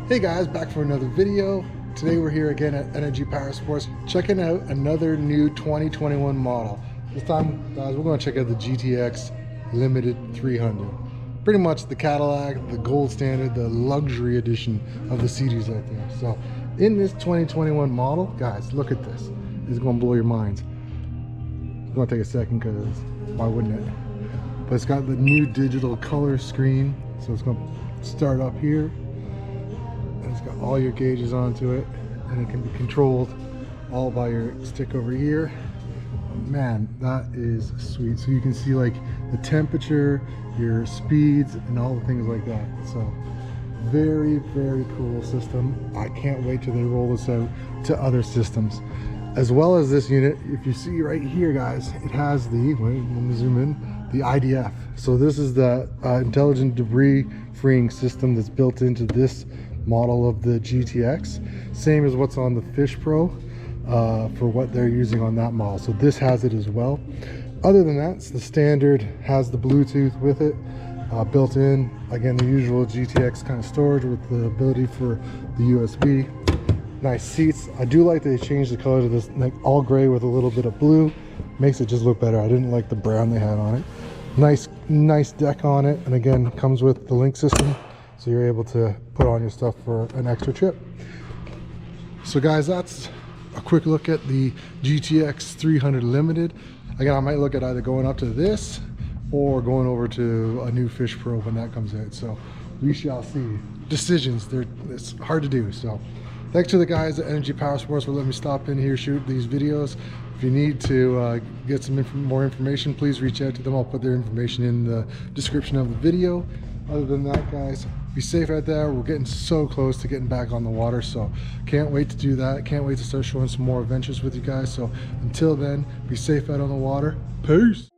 Hey guys, back for another video. Today we're here again at Energy Powersports, checking out another new 2021 model. This time, guys, we're going to check out the GTX Limited 300. Pretty much the Cadillac, the gold standard, the luxury edition of the CDs out there. So, in this 2021 model, guys, look at this. It's going to blow your minds. It's going to take a second because why wouldn't it? But it's got the new digital color screen. So it's going to start up here. It's got all your gauges onto it, and it can be controlled all by your stick over here. Man, that is sweet. So you can see like the temperature, your speeds, and all the things like that. So very, very cool system. I can't wait till they roll this out to other systems. As well as this unit, if you see right here, guys, it has the, wait, let me zoom in, the IDF. So this is the intelligent debris freeing system that's built into this model of the GTX, same as what's on the Fish Pro for what they're using on that model. So this has it as well. Other than that, it's the standard, has the Bluetooth with it built in. Again, the usual GTX kind of storage with the ability for the USB. Nice seats. I do like that they changed the color to this like all gray with a little bit of blue. Makes it just look better. I didn't like the brown they had on it. Nice deck on it, and again comes with the link system. So you're able to put on your stuff for an extra trip. So guys, that's a quick look at the GTX 300 Limited. Again, I might look at either going up to this or going over to a new Fish Pro when that comes out. So we shall see. Decisions, it's hard to do. So thanks to the guys at Energy Powersports for letting me stop in here, shoot these videos. If you need to get some more information, please reach out to them. I'll put their information in the description of the video. Other than that, guys, be safe out there. We're getting so close to getting back on the water, so can't wait to do that. Can't wait to start showing some more adventures with you guys. So until then, be safe out on the water. Peace.